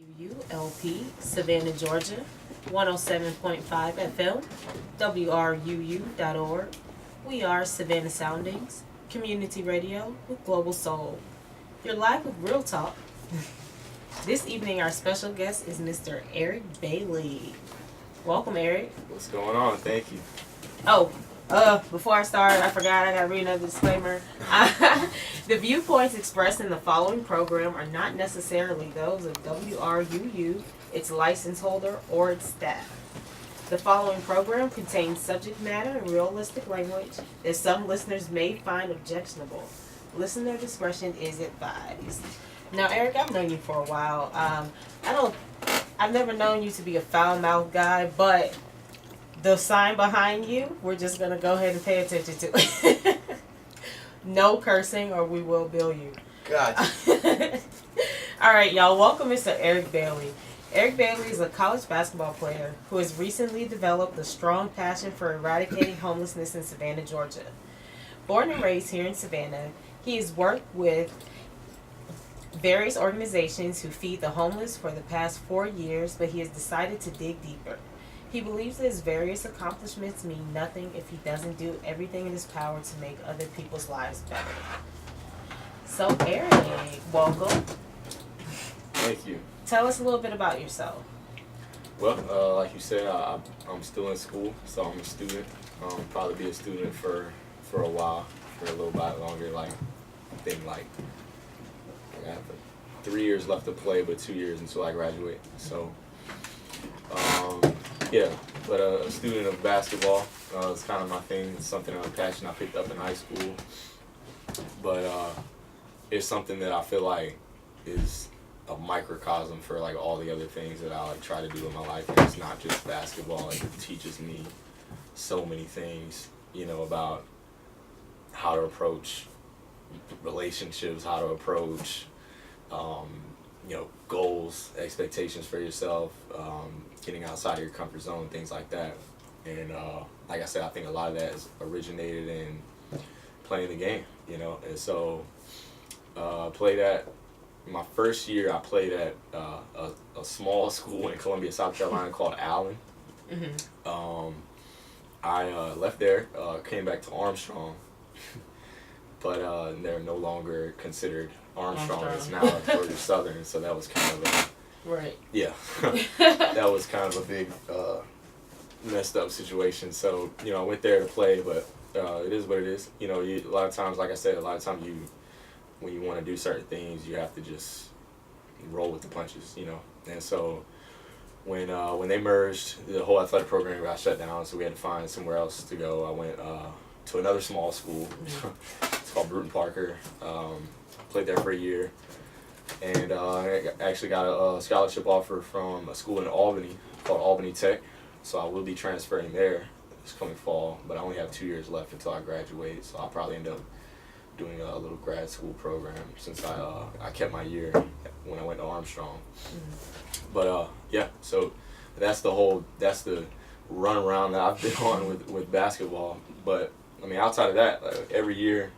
WLP, Savannah, Georgia, 107.5 FM, WRUU.org. We are Savannah Soundings, community radio with global soul. You're live with Real Talk. This evening, our special guest is Mr. Eric Bailey. Welcome, Eric. What's going on? Thank you. Oh, before I start, I forgot I gotta read another disclaimer. The viewpoints expressed in the following program are not necessarily those of WRUU, its license holder, or its staff. The following program contains subject matter and realistic language that some listeners may find objectionable. Listener discretion is advised. Now, Eric, I've known you for a while. I've never known you to be a foul-mouthed guy, but the sign behind you, we're just going to go ahead and pay attention to it. No cursing or we will bill you. Gotcha. All right, y'all. Welcome Mr. Eric Bailey. Eric Bailey is a college basketball player who has recently developed a strong passion for eradicating homelessness in Savannah, Georgia. Born and raised here in Savannah, he has worked with various organizations who feed the homeless for the past 4 years, but he has decided to dig deeper. He believes that his various accomplishments mean nothing if he doesn't do everything in his power to make other people's lives better. So, Eric, welcome. Thank you. Tell us a little bit about yourself. Well, like you said, I'm still in school, so I'm a student. Probably be a student for a while, for a little bit longer. I have 3 years left to play, but 2 years until I graduate. So, yeah, but a student of basketball. It's kind of my thing. It's something I'm passionate. I picked up in high school, but it's something that I feel like is a microcosm for like all the other things that I try to do in my life. And it's not just basketball. Like, it teaches me so many things, about how to approach relationships, how to approach, goals, expectations for yourself, getting outside of your comfort zone, things like that. And like I said, I think a lot of that is originated in playing the game, And so played at my first year. I played at a small school in Columbia, South Carolina called Allen. Mm-hmm. I left there, came back to Armstrong, but they're no longer considered Armstrong. It's now Georgia Southern, so that was kind of right. Yeah, that was kind of a big messed up situation. So I went there to play, but it is what it is. A lot of times, like I said, when you want to do certain things, you have to just roll with the punches, And so when they merged, the whole athletic program got shut down, so we had to find somewhere else to go. I went to another small school. It's called Bruton Parker. Played there for a year, and I actually got a scholarship offer from a school in Albany called Albany Tech. So I will be transferring there this coming fall, but I only have 2 years left until I graduate. So I'll probably end up doing a little grad school program since I kept my year when I went to Armstrong. Mm-hmm. But yeah, so that's the run around that I've been on with basketball. But I mean, outside of that, every year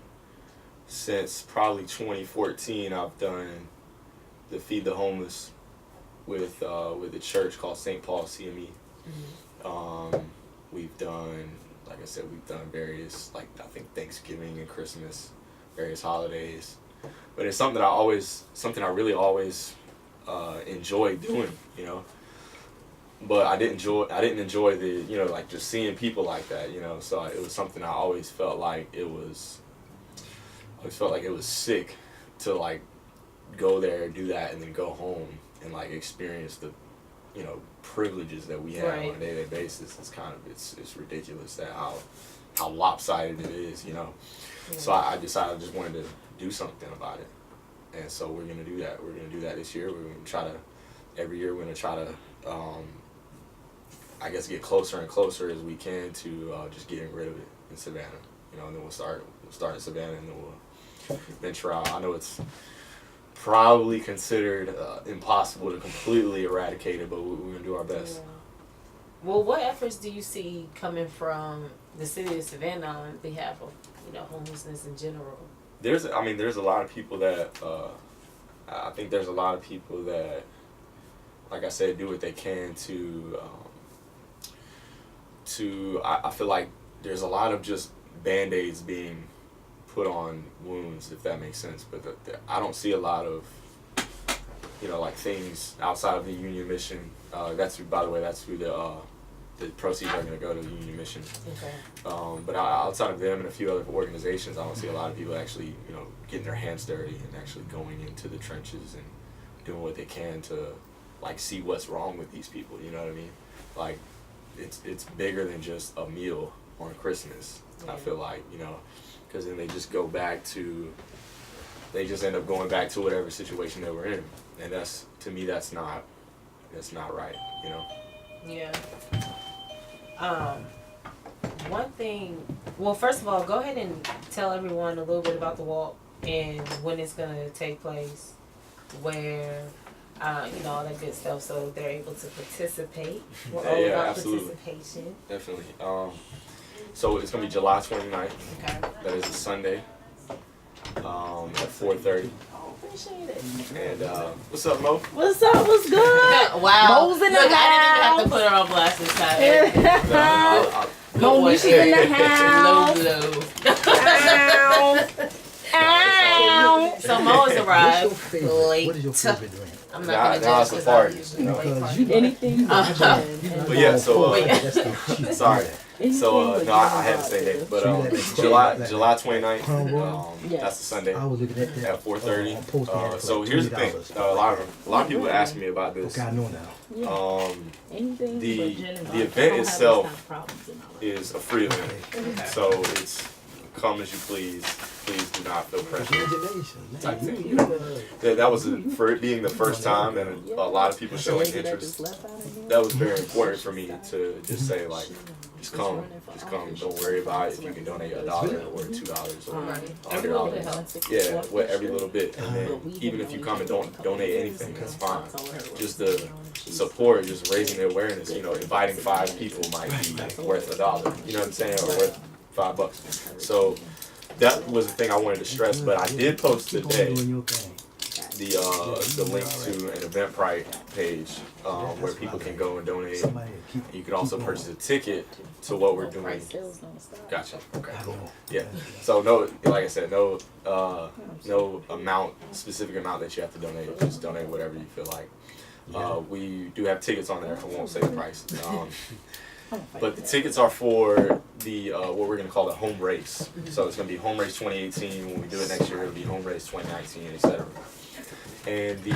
since probably 2014, I've done the Feed the Homeless with a church called St. Paul CME. Mm-hmm. We've done, like I said, various, I think Thanksgiving and Christmas, various holidays. But it's something I really always enjoyed doing, But I didn't enjoy the, just seeing people like that, So it was something I always felt like it was sick to go there, do that, and then go home and experience the, privileges that we have on a day-to-day basis. It's ridiculous that how lopsided it is, Yeah. So I decided I just wanted to do something about it, and so we're gonna do that. We're gonna do that this year. We're gonna try to every year. We're gonna try to I guess get closer and closer as we can to just getting rid of it in Savannah. And then we'll start in Savannah, and then we'll venture out. I know it's probably considered impossible to completely eradicate it, but we're going to do our best. Yeah. Well, what efforts do you see coming from the city of Savannah on behalf of homelessness in general? There's a lot of people that I think there's a lot of people that like I said, do what they can I feel like there's a lot of just Band-Aids being put on wounds, if that makes sense. But I don't see a lot of, like things outside of the union mission. That's by the way, that's who the proceeds are going to go to the union mission. Okay. But outside of them and a few other organizations, I don't see a lot of people actually, getting their hands dirty and actually going into the trenches and doing what they can to, like, see what's wrong with these people. You know what I mean? Like, it's bigger than just a meal on Christmas. I feel like, because then they just end up going back to whatever situation they were in, and to me that's not right. Yeah. One thing. Well, first of all, go ahead and tell everyone a little bit about the walk and when it's gonna take place, where. All that good stuff, so they're able to participate. We're all about absolutely. Participation. Definitely. So it's gonna be July 29th. Okay. That is a Sunday. At 4:30. Oh, appreciate it. And what's up, Mo? What's up? What's good? Wow. Mo's in Look, the I didn't even have house. to put her on blast this time. Monisha's in the house. Low. Ow. So Mo has arrived late. What is your favorite drink? I'm not Nah, gonna it's judge the because I party, usually you know. late Because party. Anything but But yeah, so That's the cheap. sorry. So Anything no, but I had to say that. But So you July 29th. Yes. That's the Sunday. I was looking at that. At 4:30. on Postman for So like here's the thing. $20. A lot of people ask me about this. Okay, I know now. Anything The but gin and event vodka. I don't have those itself kind of problems in my life. is a free event. So it's come as you please. Please do not feel pressure. Congratulations, Type man. thing. That was for it being the first time and a lot of people showing Lady that interest. just left out of here. That was very important for me to just say, like, just come. Don't worry about it. If you can donate $1 or $2 or $100, yeah, every little bit. And then even if you come and don't donate anything, that's fine. Just the support, just raising the awareness. Inviting 5 people might be worth $1. You know what I'm saying, or worth $5. So that was the thing I wanted to stress. But I did post today Doing your thing. the link to an Eventbrite page where people can go and donate. Somebody keep. You can also purchase a ticket to what we're doing. Sales don't stop. Gotcha. Okay, I cool. know. Yeah. So like I said, no specific amount that you have to donate. Just donate whatever you feel like. We do have tickets on there. I won't say the price. But the tickets are for the what we're gonna call the home race. So it's gonna be home race 2018. When we do it next year, it'll be home race 2019, etc. And the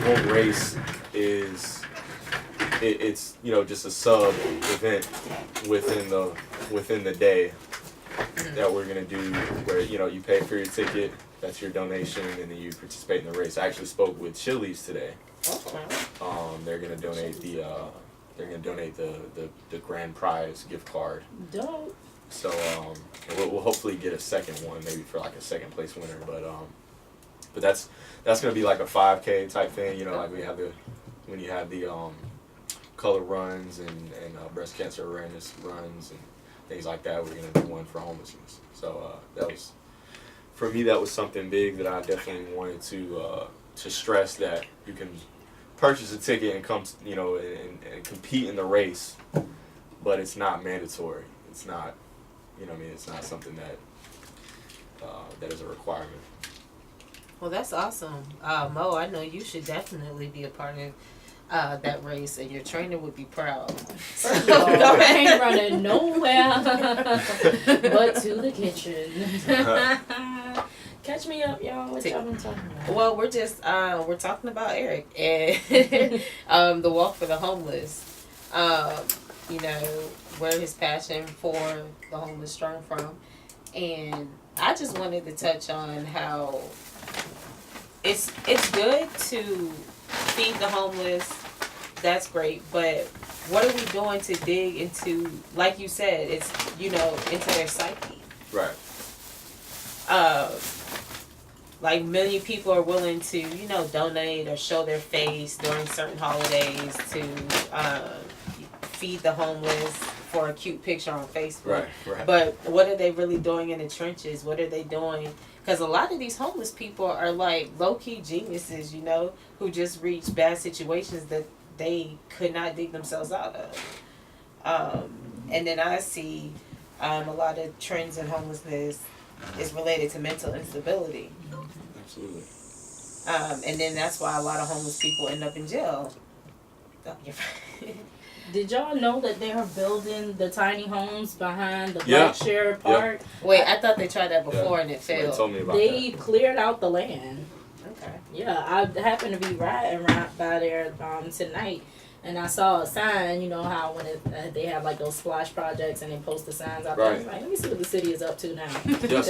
home race is it's just a sub event within the day that we're gonna do, where you pay for your ticket, that's your donation, and then you participate in the race. I actually spoke with Chili's today. They're gonna donate the grand prize gift card. Dope. So we'll hopefully get a second one, maybe for like a second place winner. But that's gonna be like a 5K type thing. Like when you have the color runs and breast cancer awareness runs and things like that. We're gonna do one for homelessness. So that was something big that I definitely wanted to stress, that you can purchase a ticket and come, and compete in the race, but it's not mandatory. It's not, it's not something that is a requirement. Well, that's awesome. Mo, I know you should definitely be a part of that race, and your trainer would be proud. I ain't running nowhere but to the kitchen. Catch me up, y'all. What y'all been talking about? Well, we're talking about Eric and the walk for the homeless. Where his passion for the homeless sprung from, and I just wanted to touch on how it's good to feed the homeless. That's great, but what are we doing to dig into, like you said, it's into their psyche. Right. Like many people are willing to, donate or show their face during certain holidays to feed the homeless for a cute picture on Facebook. Right. But what are they really doing in the trenches? What are they doing? Because a lot of these homeless people are like low-key geniuses, you know, who just reach bad situations that they could not dig themselves out of. And then I see a lot of trends in homelessness is related to mental instability. Absolutely. And then that's why a lot of homeless people end up in jail. Oh, you're right. Did y'all know that they are building the tiny homes behind the Yeah. Blackshear Park? Wait, I thought they tried that before and it Somebody failed. told me about They cleared out the land. Okay. Yeah, I happened to be riding right by there tonight, and I saw a sign. You know how when they have like those splash projects and they post the signs out there. I was like, let me see what the city is up to now. that. Yeah,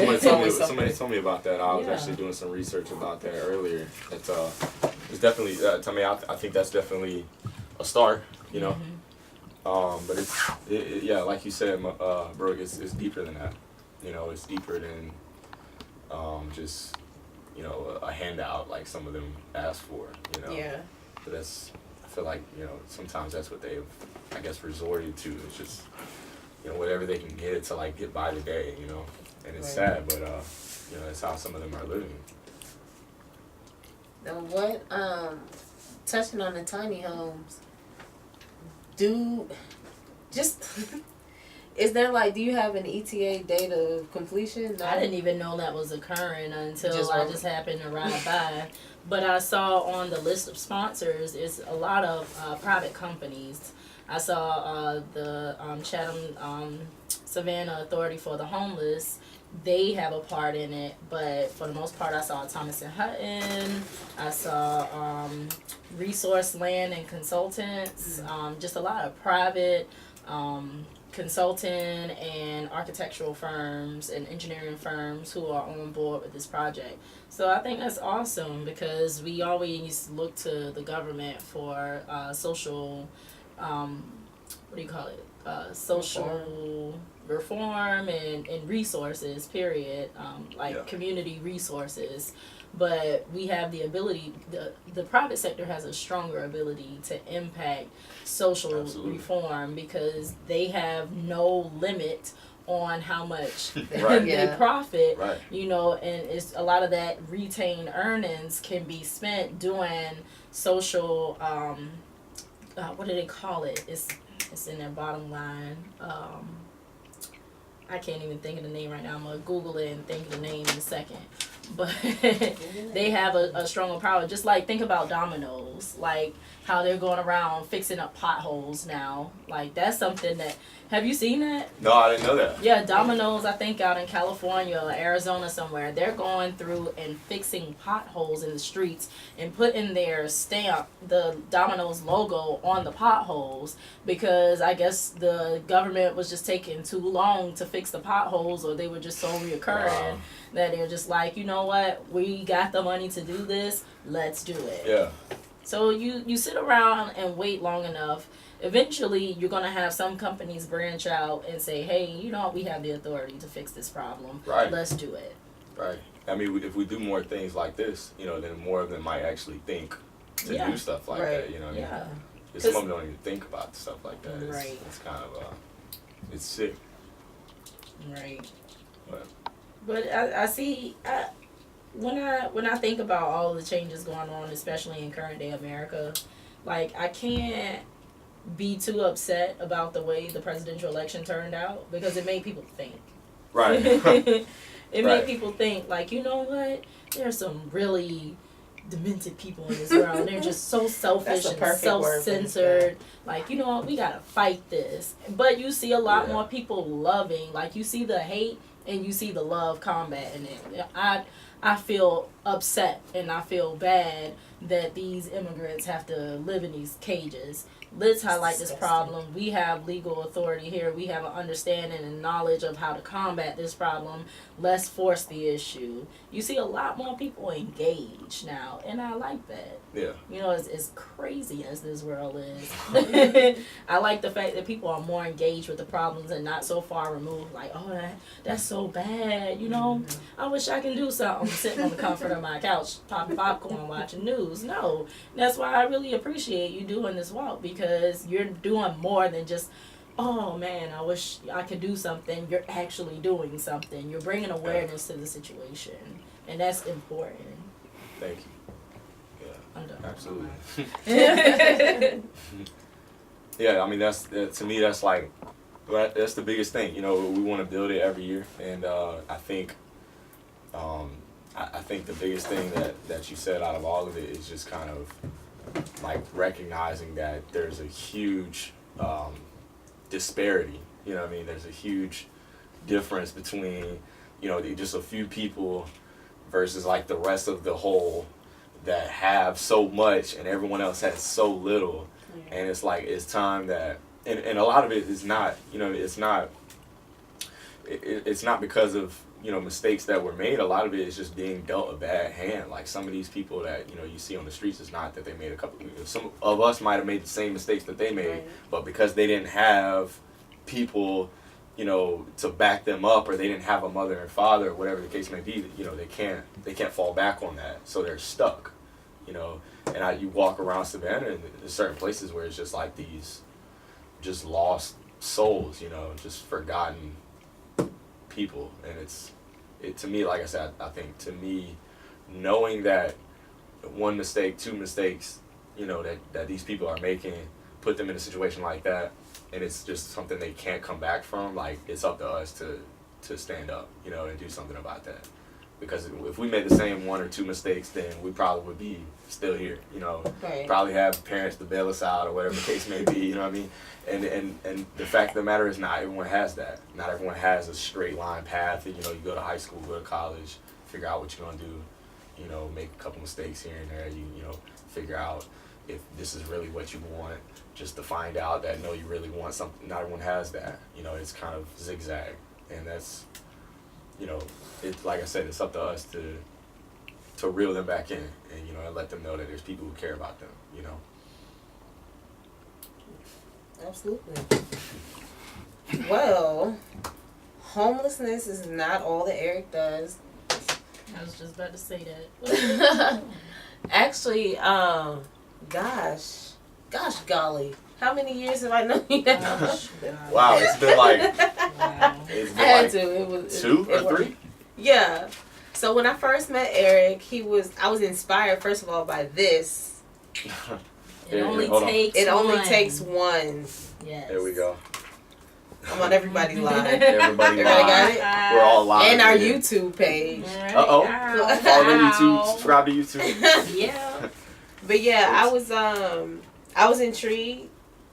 somebody told me about that. I was Yeah. actually doing some research about that earlier. It's definitely to me. I think that's definitely a start. You know. Mhm. But yeah, like you said, Brooke, it's deeper than that. You know, it's deeper than just, you know, a handout like some of them ask for, you know. Yeah. But I feel like, you know, sometimes that's what they've, I guess, resorted to. It's just, you know, whatever they can get to like get by the day, you know. And it's sad, but, you know, that's how some of them are living. Now what, touching on the tiny homes, is there like, do you have an ETA date of completion? No? I didn't even know that was occurring until I I just happened to ride by. But I saw on the list of sponsors is a lot of private companies. I saw the Chatham Savannah Authority for the Homeless. They have a part in it, but for the most part, I saw Thomas and Hutton. I saw Resource Land and Consultants. Just a lot of private consulting and architectural firms and engineering firms who are on board with this project. So I think that's awesome because we always look to the government for social, what do you call it? Social reform and resources, period, community resources. But we have the ability, the private sector has a stronger ability to impact social Absolutely. Reform because they have no limit on how much Right. they profit, Right. you know, and it's a lot of that retained earnings can be spent doing social, what do they call it? It's in their bottom line. I can't even think of the name right now. I'm gonna Google it and think of the name in a second. But they have a stronger power. Just like think about Domino's, like how they're going around fixing up potholes now. Like that's something that, have you seen that? No, I didn't know that. Yeah, Domino's, I think out in California or Arizona somewhere, they're going through and fixing potholes in the streets and putting their stamp, the Domino's logo on the potholes because I guess the government was just taking too long to fix the potholes or they were just so reoccurring. Wow. That they're just like, you know what, we got the money to do this, let's do it. Yeah. So you sit around and wait long enough, eventually you're going to have some companies branch out and say, hey, you know, we have the authority to fix this problem. Right. Let's do it. Right. I mean, if we do more things like this, you know, then more of them might actually think to Yeah. do stuff like Right. that, you know what I mean? Yeah. Because some of them don't even think about stuff like that. It's, Right. it's kind of, it's sick. Right. But I see, when I think about all the changes going on, especially in current day America, like I can't be too upset about the way the presidential election turned out because it made people think. right. It Right. made people think, like, you know what? There's some really demented people in this world. They're just so selfish That's a and perfect word for self-censored. Like, you know what? We gotta fight this. But you see a lot Yeah. more people loving. Like, you see the hate and you see the love combating it. I feel upset and I feel bad that these immigrants have to live in these cages. Let's highlight this problem. We have legal authority here. We have an understanding and knowledge of how to combat this problem. Let's force the issue. You see a lot more people engaged now, and I like that. Yeah. You know, as crazy as this world is, I like the fact that people are more engaged with the problems and not so far removed. Like, oh, that's so bad. You know, I wish I can do something sitting on the comfort of my couch, popping popcorn, watching news. No, that's why I really appreciate you doing this walk because you're doing more than just oh man, I wish I could do something. You're actually doing something. You're bringing awareness to the situation, and that's important. Thank you. Yeah, I'm done. absolutely. Yeah. Yeah, I mean to me that's like that's the biggest thing. You know, we want to build it every year, and I think I think the biggest thing that you said out of all of it is just kind of like recognizing that there's a huge disparity. You know what I mean? There's a huge difference between, you know, just a few people versus like the rest of the whole that have so much and everyone else has so little. And it's like it's time that and a lot of it is not, you know, it's not because of, you know, mistakes that were made. A lot of it is just being dealt a bad hand. Like some of these people that, you know, you see on the streets, it's not that they made a couple. Some of us might have made the same mistakes that they made, but because they didn't have people, you know, to back them up, or they didn't have a mother and father, or whatever the case may be, you know, they can't fall back on that. So they're stuck, you know. And you walk around Savannah, and there's certain places where it's just like these, just lost souls, you know, just forgotten people. And it to me, like I said, I think to me, knowing that one mistake, two mistakes, you know, that these people are making, put them in a situation like that, and it's just something they can't come back from. Like, it's up to us to stand up, you know, and do something about that. Because if we made the same one or two mistakes, then we probably would be still here, you know. Right. Probably have parents to bail us out or whatever the case may be, you know what I mean? And the fact of the matter is not everyone has that. Not everyone has a straight line path. You know, you go to high school, go to college, figure out what you're going to do, you know, make a couple mistakes here and there, you know, figure out if this is really what you want, just to find out that, no, you really want something. Not everyone has that. You know, it's kind of zigzag. And that's, you know, it's like I said, it's up to us to reel them back in, and, you know, and let them know that there's people who care about them, you know. Absolutely. Well, homelessness is not all that Eric does. I was just about to say that. Actually, gosh, golly, how many years have I known you now? Gosh, Wow, it's been like, wow. it's I been had like to. It was 2 it or 3? worked. Yeah. So when I first met Eric, I was inspired first of all by this. It only hold on. takes It only one. takes one. Yes. There we go. I'm on everybody's live. Everybody Everybody got live. it? We're all live. And our here. YouTube page. Uh-oh. Ow. Follow the YouTube, Ow. subscribe to YouTube. Yeah. But yeah, I was intrigued,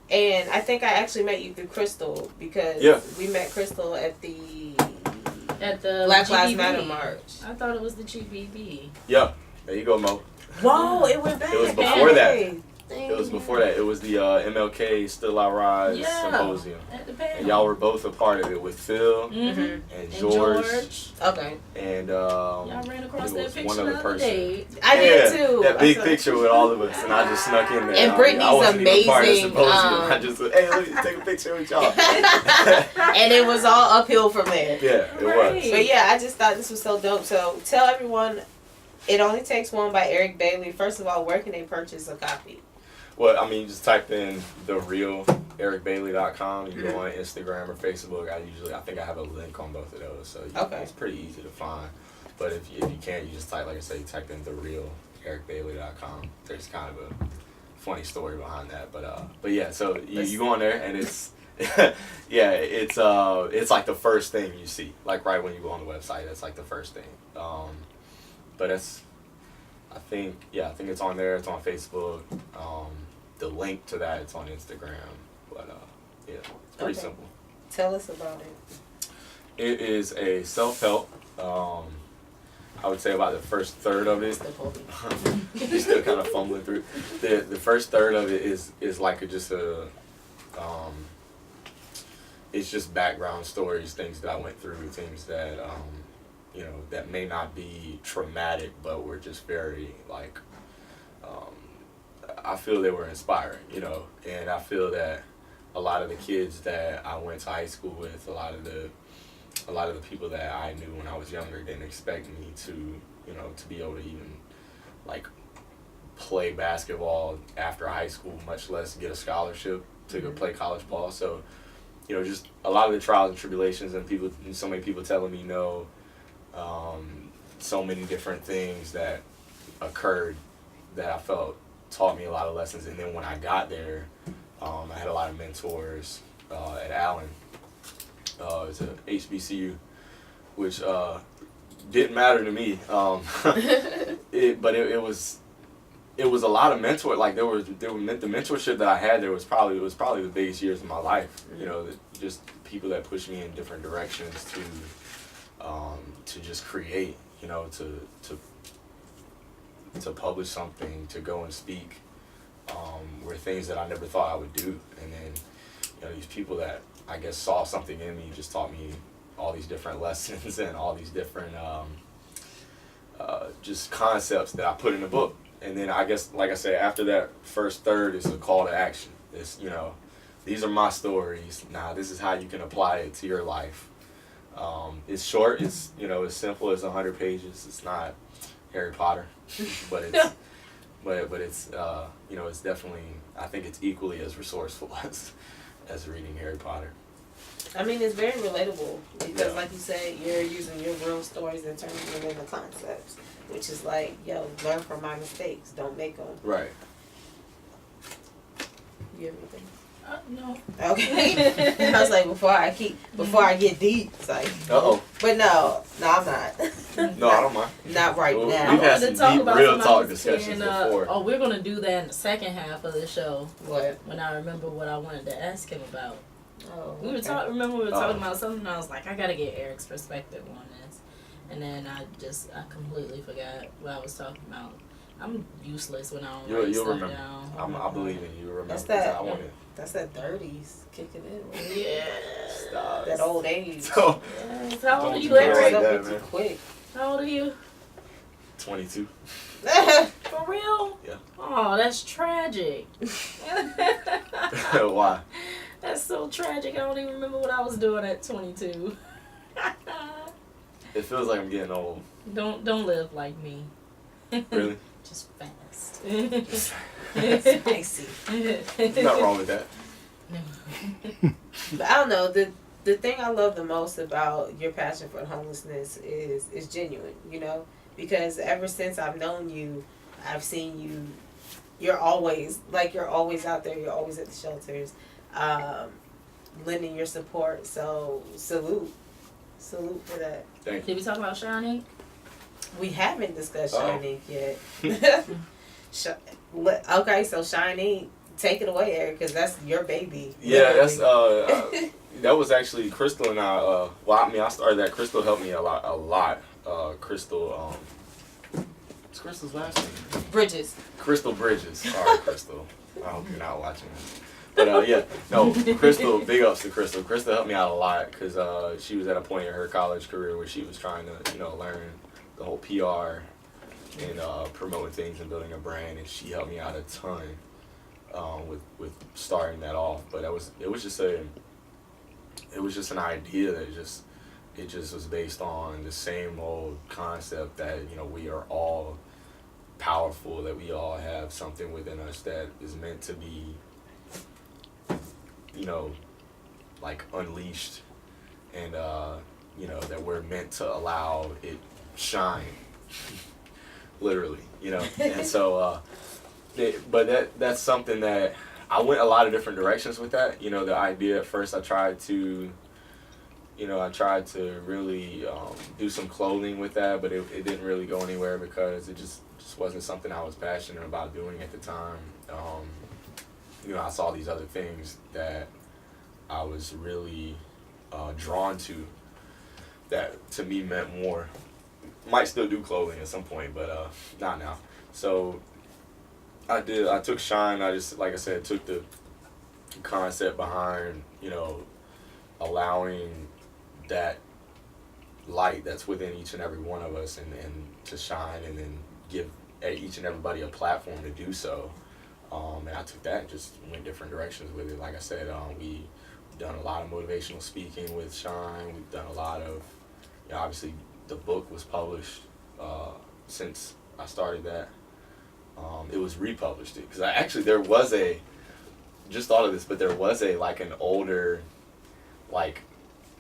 and I think I actually met you through Crystal because we met Crystal at the Black Lives GBB. Matter march. I thought it was the GBB. Yeah, there you go, Mo. Whoa, it went back. It was before that. Hey. It was before that. It was the MLK Still I Rise Yeah. Symposium. At the panel. And y'all were both a part of it with Phil Mm-hmm. and And George. Okay. And Y'all ran across it that was picture one the other other person. day. I did too. That big I saw- picture with all of us, and I just snuck in there. And I Brittany's wasn't even part of the amazing, symposium. I just said, hey, let me take a picture with y'all. And it was all uphill from there. Yeah, it Right. was. But yeah, I just thought this was so dope. So tell everyone, It Only Takes One by Eric Bailey. First of all, where can they purchase a copy? Well, I mean, you just type in the real ericbailey.com. You go on Instagram or Facebook. I think I have a link on both of those, so Okay. it's pretty easy to find. But if you can't, you just type, like I say, type in the real ericbailey.com. There's kind of a funny story behind that, but yeah. So you go on there, and it's yeah, it's like the first thing you see, like right when you go on the website. That's like the first thing. But I think it's on there. It's on Facebook. The link to that, it's on Instagram. But yeah, it's pretty Okay. simple. Tell us about it. It is a self-help. I would say about the first third of it. You're still kind of fumbling through. The first third of it is like it's just background stories, things that I went through, things that you know, that may not be traumatic, but were just very like I feel they were inspiring, you know, and I feel that a lot of the kids that I went to high school with, a lot of the people that I knew when I was younger didn't expect me to, you know, to be able to even like play basketball after high school, much less get a scholarship to go play college ball. So just a lot of the trials and tribulations and so many people telling me no, so many different things that occurred that I felt taught me a lot of lessons. And then when I got there, I had a lot of mentors at Allen. It's a HBCU, which didn't matter to me. But it was a lot of mentor. Like there were the mentorship that I had there was probably the biggest years of my life. Just people that pushed me in different directions to just create. To publish something, to go and speak, were things that I never thought I would do. And then these people that I guess saw something in me just taught me all these different lessons and all these different just concepts that I put in the book. And then I guess, like I said, after that first third is a call to action. It's, these are my stories. Now this is how you can apply it to your life. It's short. It's, as simple as 100 pages. It's not Harry Potter, but it's, but it's, it's definitely, I think it's equally as resourceful as reading Harry Potter. I mean, it's very relatable because, like you said, you're using your real stories and turning them into concepts, which is like, learn from my mistakes, don't make them. Right. You have anything? No. Okay. I was like, before I get deep, it's like. Uh-oh. But no, I'm not. No, I don't mind. Not right Well, now. we've had I wanted to some talk deep about real something talk else discussions and, before. Oh, we're gonna do that in the second half of the show. What? When I remember what I wanted to ask him about. Oh, We were okay. Remember we were talking about something. And I was like, I gotta get Eric's perspective on this, and then I completely forgot what I was talking about. I'm useless when I don't write You'll stuff remember. down. I believe in you. Remember. That's that. I want it. That's that 30s kicking in. Yeah. Stop. That old age. So, Yes. How old are Don't you, do that Eric? like Don't that, be man. too quick. How old are you? 22. For real? Yeah. Oh, that's tragic. Why? That's so tragic. I don't even remember what I was doing at 22. It feels like I'm getting old. Don't live like me. Really? Just fast. Spicy. There's nothing wrong with that. But I don't know. The thing I love the most about your passion for homelessness is genuine, because ever since I've known you, I've seen you. You're always out there. You're always at the shelters, lending your support. So salute for that. Thank you. Did we talk about Shining? We haven't discussed Oh. Shining yet. Okay, so Shining, take it away, Eric, because that's your baby. Yeah, that's Literally. that was actually Crystal and I. I started that. Crystal helped me a lot. Crystal. What's Crystal's last name? Bridges. Crystal Bridges. Sorry, Crystal. I hope you're not watching. But yeah, no, Crystal. Big ups to Crystal. Crystal helped me out a lot because she was at a point in her college career where she was trying to learn the whole PR and promoting things and building a brand, and she helped me out a ton with starting that off. But it was just an idea that it just was based on the same old concept that we are all powerful, that we all have something within us that is meant to be like unleashed, and that we're meant to allow it shine. Literally, and so but that's something that I went a lot of different directions with that. The idea at first I tried to really do some clothing with that, but it didn't really go anywhere because it just wasn't something I was passionate about doing at the time. I saw these other things that I was really drawn to that to me meant more. Might still do clothing at some point, but not now. So I took Shine. I just, like I said, took the concept behind, allowing that light that's within each and every one of us and to shine, and then give each and everybody a platform to do so. And I took that and just went different directions with it. Like I said, we've done a lot of motivational speaking with Shine. We've done a lot of, obviously the book was published since I started that. It was republished because there was just thought of this, but there was an older like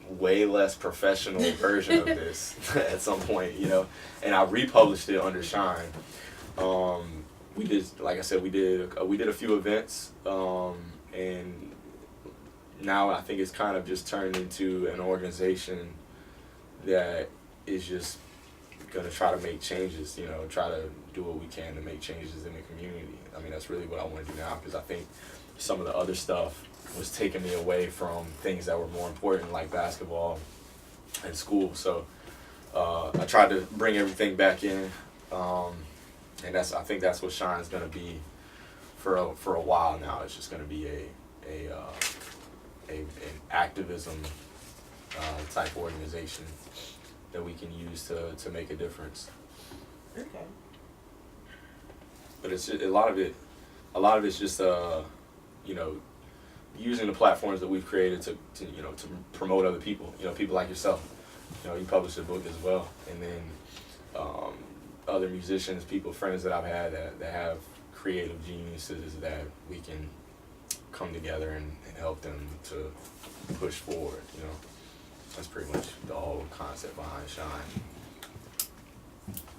way less professional version of this at some point, you know. And I republished it under Shine. We did, like I said, we did a few events, and now I think it's kind of just turned into an organization that is just gonna try to make changes, you know, try to do what we can to make changes in the community. I mean, that's really what I want to do now, because I think some of the other stuff was taking me away from things that were more important, like basketball and school. So I tried to bring everything back in, and I think that's what Shine's gonna be for a while now. It's just gonna be an activism type organization that we can use to make a difference. Okay. But it's just, a lot of it's just you know, using the platforms that we've created to you know, to promote other people, you know, people like yourself. You know, you published a book as well, and then other musicians, people, friends that I've had that have creative geniuses that we can come together and help them to push forward, you know. That's pretty much the whole concept behind Shine.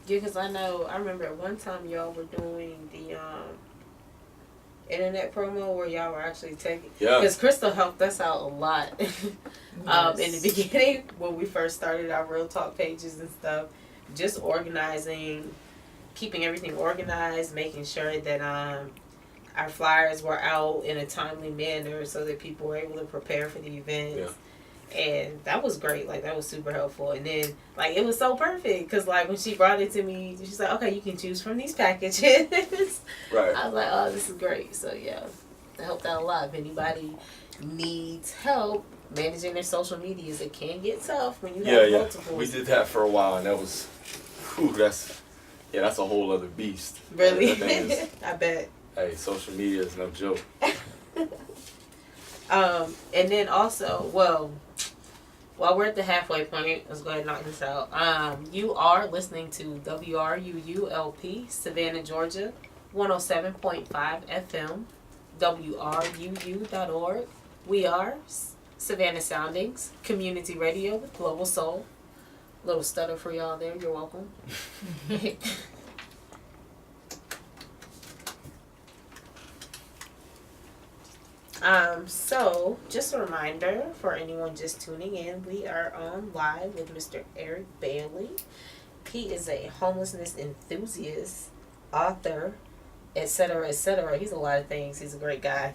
Yeah, because I remember at one time y'all were doing the internet promo where y'all were actually taking. Yeah. Because Crystal helped us out a lot in the Yes. beginning when we first started our Real Talk pages and stuff. Just organizing, keeping everything organized, making sure that our flyers were out in a timely manner so that people were able to prepare for the events. Yeah. And that was great. Like, that was super helpful. And then, like, it was so perfect because, like, when she brought it to me, she's like, okay, you can choose from these packages. Right. I was like, oh, this is great. So, yeah, that helped out a lot. If anybody needs help managing their social medias, it can get tough when you have multiple. We did that for a while, and that was, that's a whole other beast. Really? That thing is, I bet. hey, social media is no joke. And then also, well, while we're at the halfway point, let's go ahead and knock this out. You are listening to WRUU LP, Savannah, Georgia, 107.5 FM, WRUU.org. We are Savannah Soundings, community radio with global soul. Little stutter for y'all there, you're welcome. So, just a reminder for anyone just tuning in, we are on live with Mr. Eric Bailey. He is a homelessness enthusiast, author, etc., etc. He's a lot of things. He's a great guy.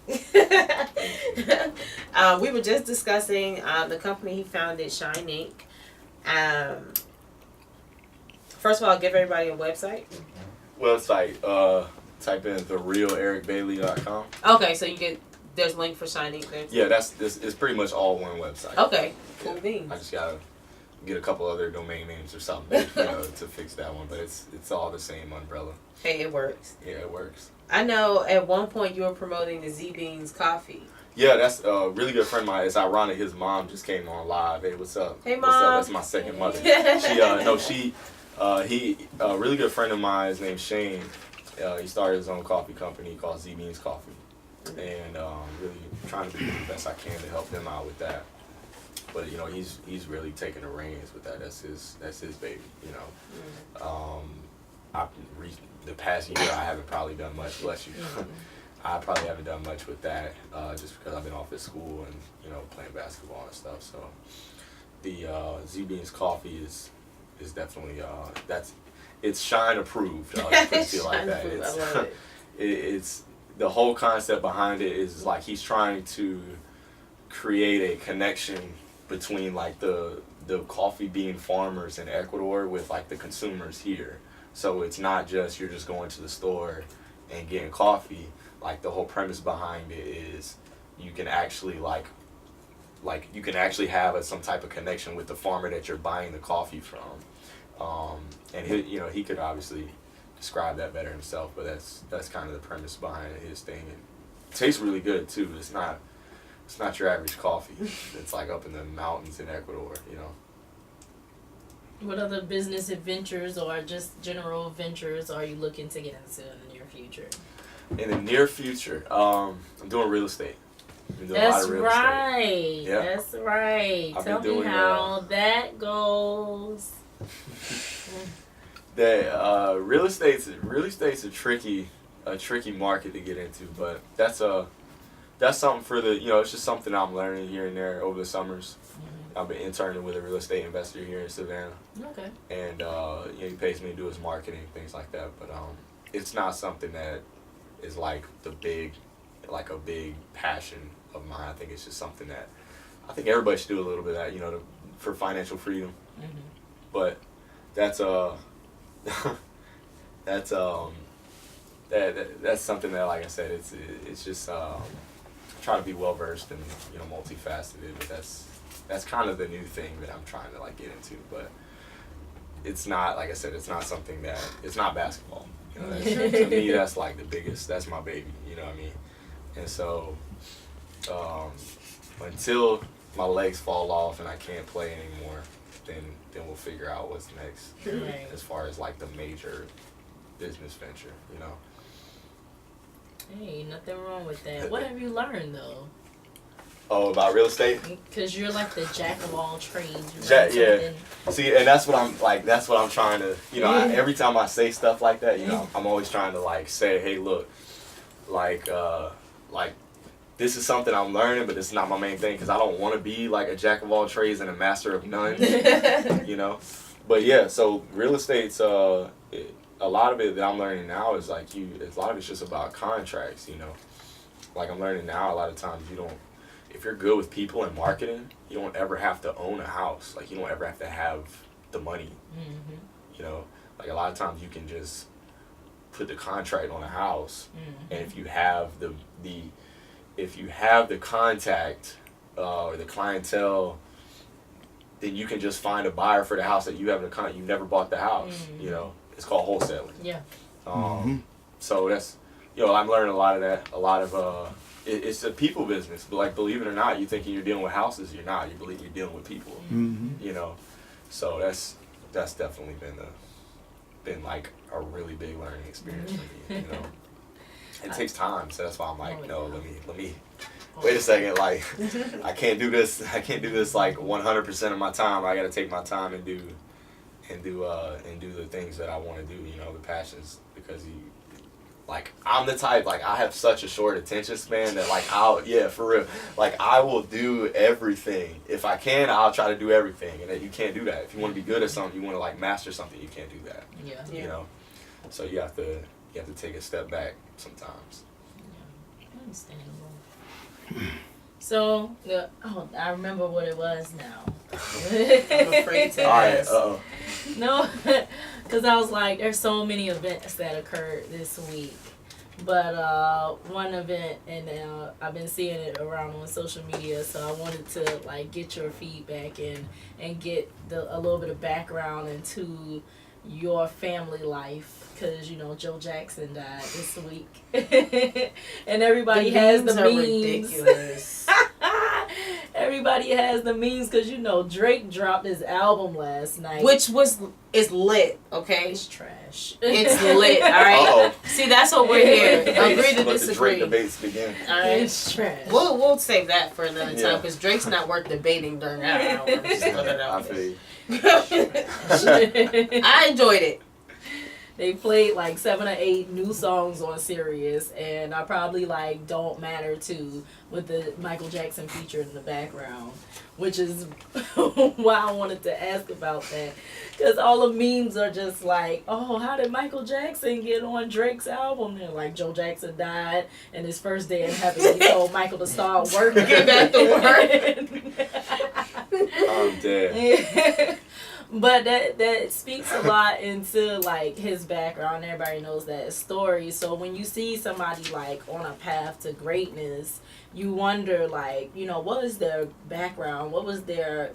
We were just discussing the company he founded, Shine Inc. First of all, give everybody a website. Website, type in therealericbailey.com. Okay, so you get... There's a link for Shine Inc. there. Yeah, it's pretty much all one website. Okay, cool Yeah. beans. I just gotta get a couple other domain names or something, you know, to fix that one. But it's all the same umbrella. Hey, it works. Yeah, it works. I know at one point you were promoting the Z Beans coffee. Yeah, that's a really good friend of mine. It's ironic his mom just came on live. Hey, what's up? Hey, What's up? Mom. That's my second mother. A really good friend of mine is named Shane. He started his own coffee company called Z Beans Coffee. And really trying to do the best I can to help them out with that. But you know, he's really taking the reins with that. That's his baby. You know, the past year I haven't probably done much. Bless you. I probably haven't done much with that just because I've been off at school and you know playing basketball and stuff. So the Z Beans Coffee is definitely it's Shine approved. I feel like that. Approved. I love it. It's the whole concept behind it is like he's trying to create a connection between like the coffee bean farmers in Ecuador with like the consumers here. So it's not just you're just going to the store and getting coffee. Like the whole premise behind it is you can actually you can actually have some type of connection with the farmer that you're buying the coffee from. And he could obviously describe that better himself, but that's kind of the premise behind his thing. And it tastes really good too. It's not your average coffee. It's like up in the mountains in Ecuador, you know. What other business adventures or just general ventures are you looking to get into in the near future? In the near future, I'm doing real estate. Been doing a lot That's of real estate. right. Yeah. That's right. I've Tell been me doing, how that goes. That real estate's a tricky market to get into, but that's something for the it's just something I'm learning here and there over the summers. I've been interning with a real estate investor here in Savannah, Okay. and he pays me to do his marketing, things like that. But it's not something that is like a big passion of mine. I think it's just something that I think everybody should do a little bit of that, for financial freedom. But that's that's that's something that, like I said, it's just try to be well versed and multifaceted. But that's kind of the new thing that I'm trying to like get into. But it's not, like I said, it's not something that it's not basketball. That's, to me, that's like the biggest. That's my baby. You know what I mean? And so until my legs fall off and I can't play anymore, then we'll figure out what's next. Right. As far as like the major business venture, Hey, nothing wrong with that. What have you learned though? Oh, about real estate? Because you're like the jack of all trades. You Yeah. something. See, and that's what I'm like. That's what I'm trying to. Every time I say stuff like that, I'm always trying to like say, hey, look, like this is something I'm learning, but it's not my main thing because I don't want to be like a jack of all trades and a master of none. But yeah, so real estate's a lot of it that I'm learning now is like a lot of it's just about contracts. Like I'm learning now, a lot of times if you're good with people and marketing, you don't ever have to own a house. Like you don't ever have to have the money. Like a lot of times you can just put the contract on a house, and if you have the contact or the clientele, then you can just find a buyer for the house that you have you've never bought the house. It's called wholesaling. Yeah. So that's I'm learning a lot of that. A lot of it's a people business, but like believe it or not, you thinking you're dealing with houses, you're not. You believe you're dealing with people. So that's definitely been like a really big learning experience for me. It takes time, so that's why I'm like, no, let me wait a second. Like I can't do this like 100% of my time. I got to take my time and do the things that I want to do. The passions, because I'm the type, like I have such a short attention span that like for real, like I will do everything. If I can, I'll try to do everything, and that you can't do that. If you want to be good at something, you want to like master something, you can't do that. Yeah. So you have to take a step back sometimes. Understandable. So, I remember what it was now. I'm afraid to All right. ask. No, because I was like, there's so many events that occurred this week. But one event, and I've been seeing it around on social media, so I wanted to like get your feedback and get a little bit of background into your family life. Because Joe Jackson died this week, and everybody has the memes. Ridiculous. Everybody has the memes because Drake dropped his album last night, Which is lit, okay? it's trash. It's lit, all right? Uh-oh. See, that's what we're here. Agree to Let the disagree. Drake debates begin. All right? It's trash. We'll save that for another Yeah. time because Drake's not worth debating during our hour. Just put it I out feel there. you. I enjoyed it. They played like 7 or 8 new songs on Sirius, and I probably like Don't Matter Too with the Michael Jackson feature in the background, which is why I wanted to ask about that, because all the memes are just like, oh, how did Michael Jackson get on Drake's album? And like Joe Jackson died, and his first day in heaven, he told Michael to start working. Get back to work. I'm dead. But that speaks a lot into like his background. Everybody knows that story. So when you see somebody like on a path to greatness, you wonder like, what is their background? What was their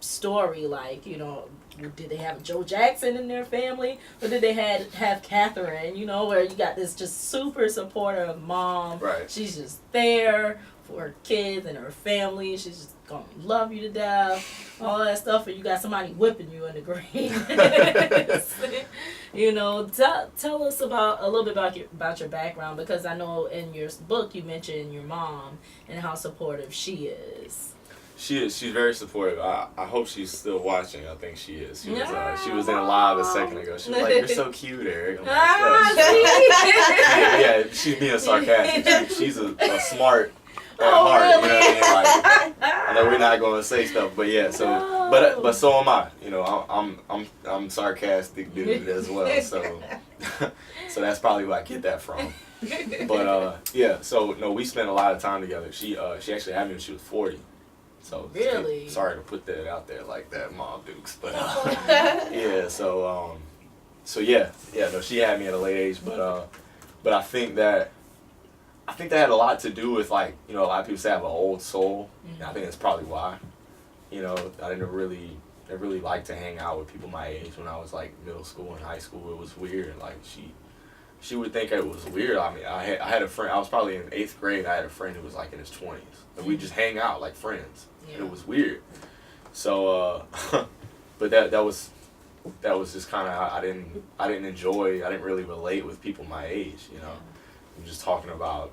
story like? Did they have Joe Jackson in their family, or did they have Catherine? Where you got this just super supportive mom. Right. She's just there for her kids and her family. She's just gonna love you to death, all that stuff, and you got somebody whipping you in the grave. You know, tell us about a little bit about your background, because I know in your book you mentioned your mom and how supportive she is. She is. She's very supportive. I hope she's still watching. I think she is. She was in live a second ago. She was like, "You're so cute, Eric." I'm like, yeah, she's being sarcastic. She's a smart at heart. Really? You know what I mean? Like, I know we're not going to say stuff, but yeah. So, but so am I. You know, I'm sarcastic dude as well. So, so that's probably where I get that from. But yeah. So no, we spent a lot of time together. She actually had me when she was 40. So really, sorry to put that out there like that, Mom Dukes, but yeah. So yeah. No, she had me at a late age, but I think that had a lot to do with, like, you know, a lot of people say I have an old soul. Mm-hmm. And I think that's probably why. You know, I didn't really like to hang out with people my age when I was like middle school and high school. It was weird. Like she would think it was weird. I mean, I had a friend. I was probably in 8th grade. I had a friend who was like in his 20s, and we just hang out like friends. Yeah. And it was weird. So, but that was just kind of, I didn't enjoy. I didn't really relate with people my age. You know, I'm just talking about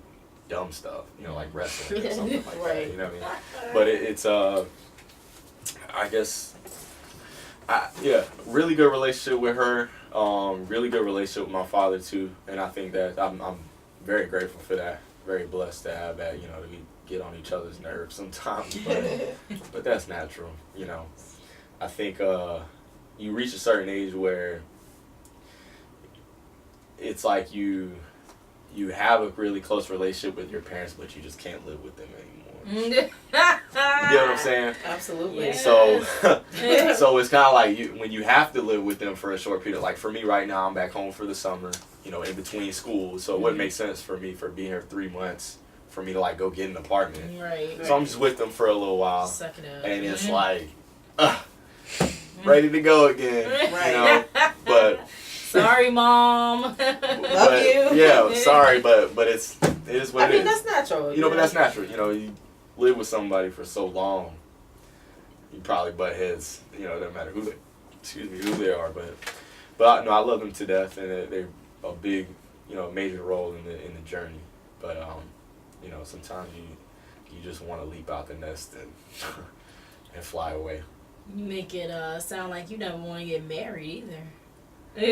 dumb stuff. You know, like wrestling or something like that. You know what I mean? But it's I guess, yeah, really good relationship with her. Really good relationship with my father too, and I think that I'm very grateful for that. Very blessed to have that. You know, we get on each other's nerves sometimes, but that's natural. You know, I think you reach a certain age where it's like you have a really close relationship with your parents, but you just can't live with them anymore. You get what I'm saying? Absolutely. Yeah. So it's kind of like when you have to live with them for a short period. Like for me right now, I'm back home for the summer, you know, in between schools. So it wouldn't make sense for me for being here 3 months for me to like go get an apartment. Right. So I'm just with them for a little while, Suck it up. and it's like, ready to go again. Right. You know, but. Sorry, Mom. Love But, you. yeah, sorry, but it is what I it mean, is. that's natural. You know, but that's natural. You know, you live with somebody for so long, you probably butt heads. You know, no matter who they are. But no, I love them to death, and they're a big, you know, major role in the journey. But you know, sometimes you just want to leap out the nest and fly away. You make it sound like you never want to get married either.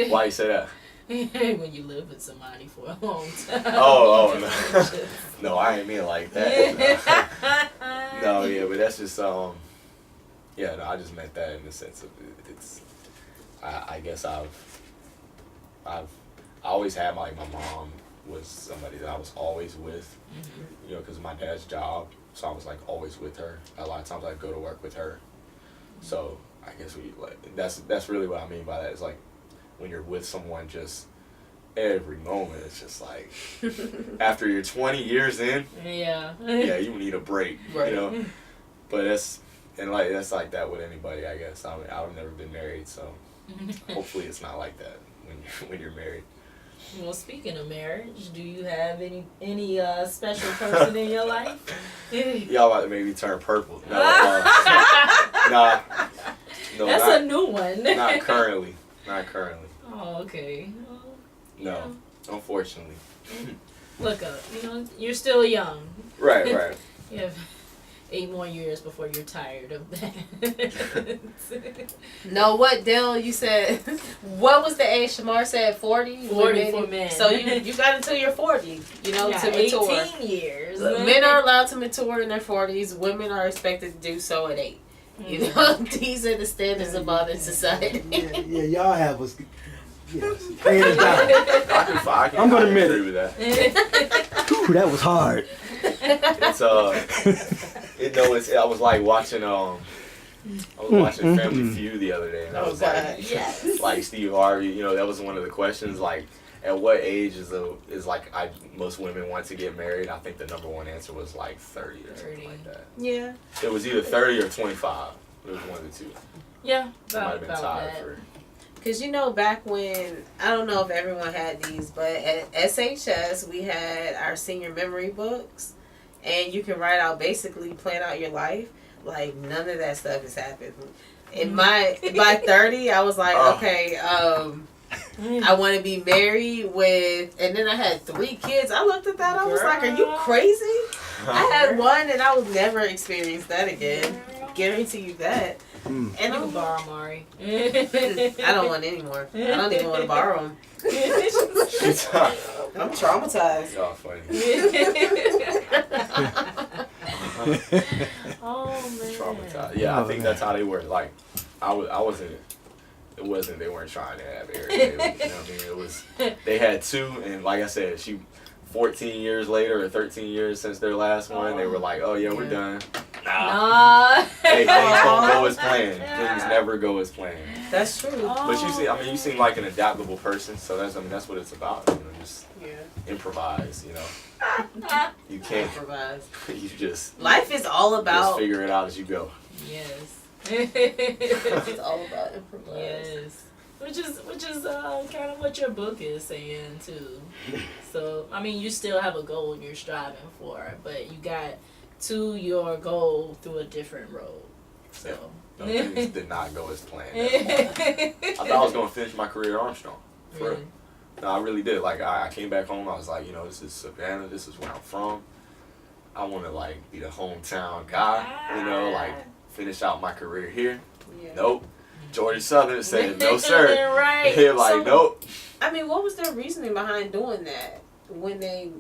Why you say that? When you live with somebody for a long time. Oh no, no, I ain't mean it like that. No, yeah, but that's just yeah, no, I just meant that in the sense of it's. I guess I always had my mom was somebody that I was always with, you know, because of my dad's job, so I was like always with her. A lot of times I'd go to work with her, so I guess that's really what I mean by that. It's like when you're with someone just every moment, it's just like after you're 20 years in, yeah, you need a break, Right. you know. But that's like that with anybody, I guess. I mean, I've never been married, so hopefully it's not like that when you're married. Well, speaking of marriage, do you have any special person in your life? Y'all about to make me turn purple. No, no, that's a new one. Not currently. Oh, okay. Well, No, yeah. unfortunately. Look up. You know, you're still young. Right. You have 8 more years before you're tired of that. No, what, Dale, you said, what was the age Shamar said, 40? 40 for men. So you got until you're 40, you know, to mature. 18 years. Men are allowed to mature in their 40s. Women are expected to do so at 8. You know, these are the standards of modern society. Yeah, y'all have us. Yes, hands down. I can I'm gonna admit agree with that. Whew, that was hard. It's I was like watching Family Feud the other day, and I was like, like Steve Harvey, you know, that was one of the questions, like, at what age is like most women want to get married? I think the number one answer was like 30 or something like that. Yeah. It was either 30 or 25. It was one of the two. Yeah, It might have been tied that. for. Because, you know, back when, I don't know if everyone had these, but at SHS, we had our senior memory books. And you can write out, basically plan out your life. like none of that stuff has happened. In by 30, I was like, okay, I want to be married with, and then I had 3 kids. I looked at that, I was like, are you crazy? I had one, and I would never experience that again. Guarantee you that. And You can borrow Mari. I don't want any more. I don't even want to borrow them. I'm traumatized. Y'all funny. Oh man. Traumatized. Yeah, I think that's how they were. Like, I wasn't. It wasn't. They weren't trying to have Eric. You know what I mean? It was. They had 2, and like I said, 14 years later or 13 years since their last one, they were like, "Oh yeah, we're done." Nah. Hey, things don't go as planned. Things never go as planned. That's true. But you seem like an adaptable person, so that's what it's about. You know, just improvise. You know, you can't improvise. You just life is all about just figure it out as you go. Yes. It's all about improvise. Yes. Which is kind of what your book is saying too. So I mean, you still have a goal you're striving for, but you got to your goal through a different road. So no, things did not go as planned. I thought I was gonna finish my career at Armstrong. For real. No, I really did. Like I came back home, I was like, you know, this is Savannah, this is where I'm from. I want to like be the hometown guy, you know, like finish out my career here. Yeah. Nope. Georgia Southern said, no, sir. Right. They're like, So, nope. I mean, what was their reasoning behind doing that when they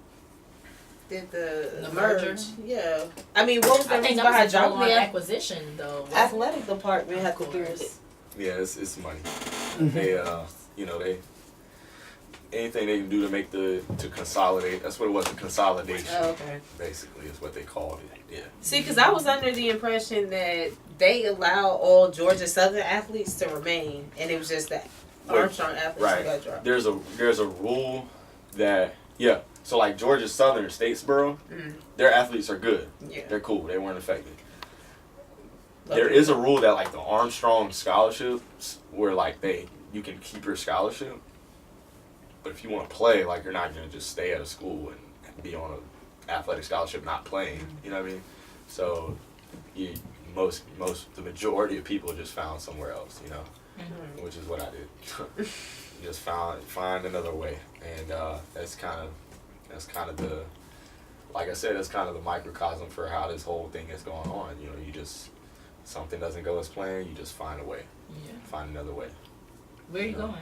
did the merger? Yeah. I mean, what was their reason behind dropping the acquisition, though? Athletic department had to do it. Yeah, it's money. They, you know, anything they can do to consolidate. That's what it was, a consolidation. Oh, okay. Basically, is what they called it. Yeah. See, because I was under the impression that they allow all Georgia Southern athletes to remain, and it was just that Armstrong athletes who got dropped. There's a rule that so like Georgia Southern Statesboro, their athletes are good. Yeah. They're cool. They weren't affected. There is a rule that like the Armstrong scholarships where like you can keep your scholarship, but if you want to play, like you're not gonna just stay at a school and be on an athletic scholarship not playing. You know what I mean? So the majority of people just found somewhere else. You know, which is what I did. Just find another way, and that's kind of the, like I said, that's kind of the microcosm for how this whole thing is going on. You know, something doesn't go as planned, you just find a way. Yeah. Find another way. Where are you going?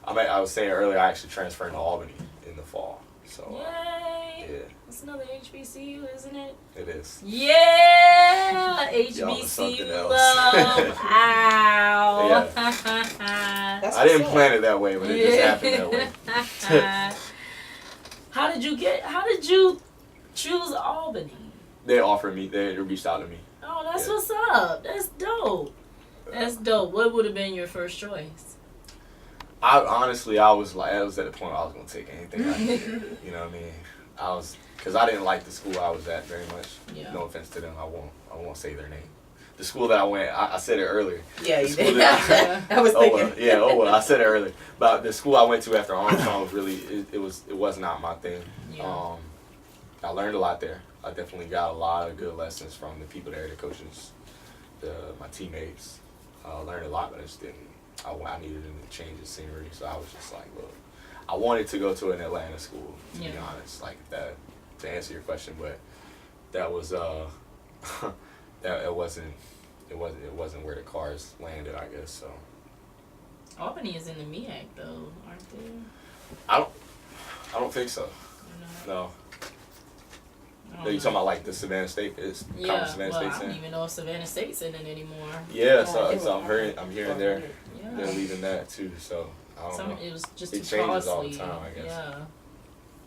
I was saying earlier, I actually transferred to Albany in the fall. So yay! Yeah. It's another HBCU, isn't it? It is. Yeah! HBCU love. Ow! Yeah. I didn't plan it that way, but it just happened that way. How did you choose Albany? They offered me, they reached out to me. Oh, that's what's up. That's dope. That's dope. What would have been your first choice? I was at the point where I was gonna take anything I needed. You know what I mean? Because I didn't like the school I was at very much. Yeah. No offense to them, I won't say their name. The school that I went, I said it earlier. Yeah, you did. I was thinking. I said it earlier. But the school I went to after Armstrong was really, it was not my thing. Yeah. I learned a lot there. I definitely got a lot of good lessons from the people there, the coaches, my teammates. I learned a lot, but I just didn't. I needed to change the scenery, so I was just like, look, I wanted to go to an Atlanta school, to be honest, like that, to answer your question, but that was that it wasn't where the cars landed, I guess. So Albany is in the MEAC though, aren't they? I don't think so. No. Are you talking about like the Savannah State is? Yeah, Savannah well, State's I don't even know if Savannah State's in it anymore. Yeah, so I'm hearing they're leaving that too. So I don't know. It was just it too changes costly. all the time, I guess. Yeah,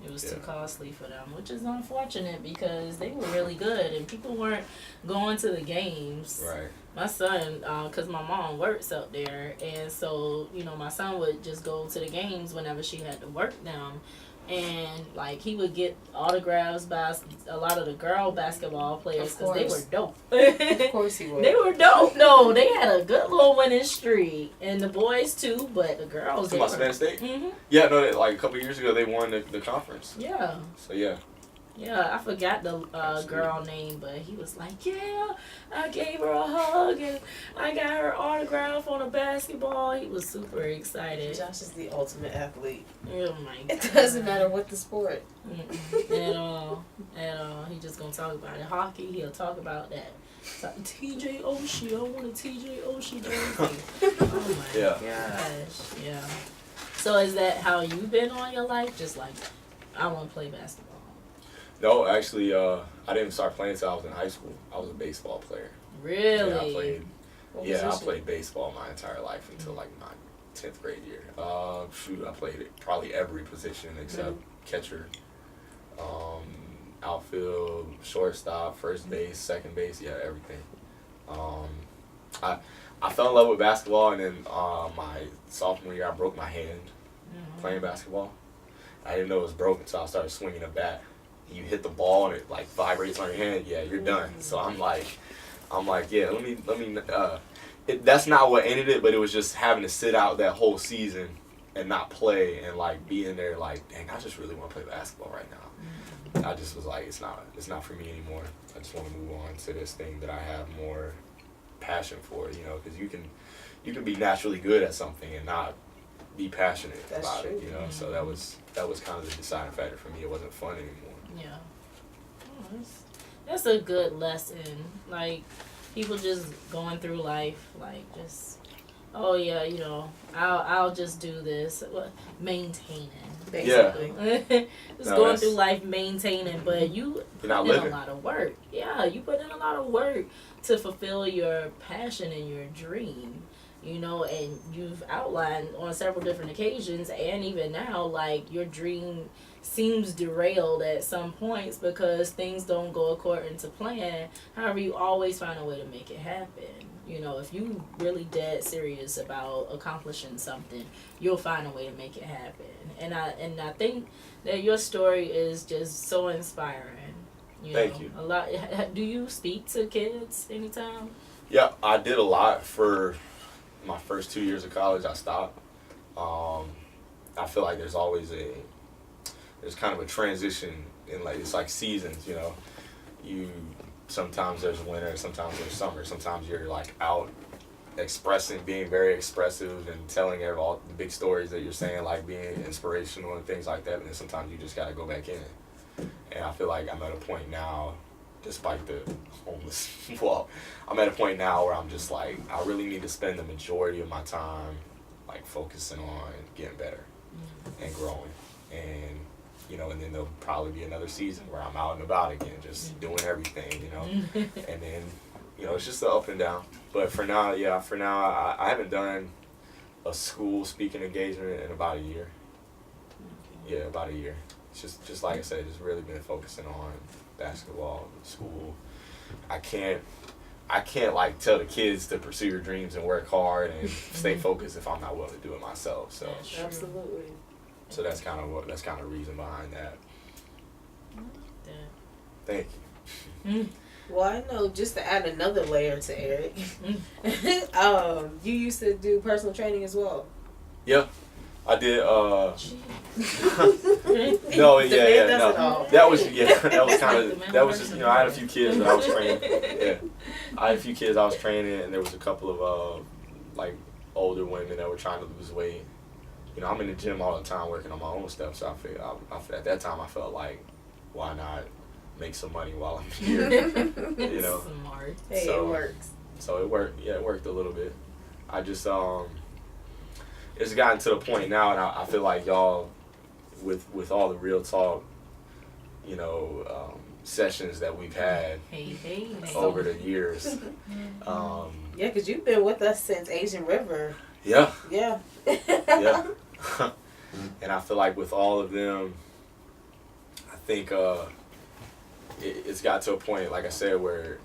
it was too costly for them, which is unfortunate because they were really good and people weren't going to the games. Right. My son, because my mom works up there, and so my son would just go to the games whenever she had to work them. And like he would get autographs by a lot of the girl basketball players because they were dope. Of course he would. They were dope. No, they had a good little winning streak, and the boys too. But the girls. Savannah State. Mm-hmm. Yeah, no, like a couple of years ago they won the conference. Yeah. So yeah. Yeah, I forgot the girl name, but he was like, yeah, I gave her a hug and I got her autograph on a basketball. He was super excited. Josh is the ultimate athlete. Oh my god. It doesn't matter what the sport. At all. At all. He just gonna talk about it. Hockey, he'll talk about that. TJ Oshie, I want a TJ Oshie jersey. Oh my Yeah. gosh. Yeah. So is that how you've been all your life? Just like, I want to play basketball. No, actually, I didn't start playing until I was in high school. I was a baseball player. Really? Yeah, I played. What Yeah, I position? played baseball my entire life until like my 10th grade year. I played probably every position except catcher, outfield, shortstop, first base, second base, yeah, everything. I fell in love with basketball, and then my sophomore year I broke my hand playing basketball. I didn't know it was broken, so I started swinging a bat. You hit the ball and it like vibrates on your hand. Yeah, you're done. So I'm like, yeah, let me. That's not what ended it, but it was just having to sit out that whole season and not play and like be in there like, dang, I just really want to play basketball right now. I just was like, it's not for me anymore. I just want to move on to this thing that I have more passion for, because you can be naturally good at something and not be passionate That's about true. it, So that was kind of the deciding factor for me. It wasn't fun anymore. Yeah. Oh, that's a good lesson. Like, people just going through life, like, just, oh yeah, I'll just do this. Maintaining. Basically. Just going through life maintaining, but you put not in living. a lot of work. Yeah, you put in a lot of work to fulfill your passion and your dream. And you've outlined on several different occasions, and even now, like, your dream seems derailed at some points because things don't go according to plan. However, you always find a way to make it happen. If you really dead serious about accomplishing something, you'll find a way to make it happen. And I think that your story is just so inspiring. Thank you. A lot. Do you speak to kids anytime? Yeah, I did a lot for my first 2 years of college. I stopped. I feel like there's always there's kind of a transition in, like, it's like seasons, sometimes there's winter, sometimes there's summer, sometimes you're like out being very expressive and telling all the big stories that you're saying, like being inspirational and things like that, and then sometimes you just gotta go back in. And I feel like I'm at a point now, despite the homeless wall, I'm at a point now where I'm just like, I really need to spend the majority of my time like focusing on getting better and growing. And and then there'll probably be another season where I'm out and about again, just doing everything, and then, it's just the up and down. But for now, I haven't done a school speaking engagement in about a year. Yeah, about a year. It's just like I said, just really been focusing on basketball, school. I can't like tell the kids to pursue your dreams and work hard and stay focused if I'm not willing to do it myself. So Absolutely. So that's kind of the reason behind that. Thank you. Well, I know, just to add another layer to Eric, you used to do personal training as well. Yeah, I did. No, The man does it all. That was just I had a few kids that I was training. Yeah, I had a few kids I was training, and there was a couple of like older women that were trying to lose weight. I'm in the gym all the time working on my own stuff, so I figured at that time I felt like, why not make some money while I'm here? Smart. Hey, So- it works. So it worked. Yeah, it worked a little bit. I just it's gotten to the point now, and I feel like y'all, with all the real talk, sessions that we've had over the years. Yeah, because you've been with us since Asian River. Yeah. Yeah. Yeah. And I feel like with all of them, I think it's got to a point, like I said, where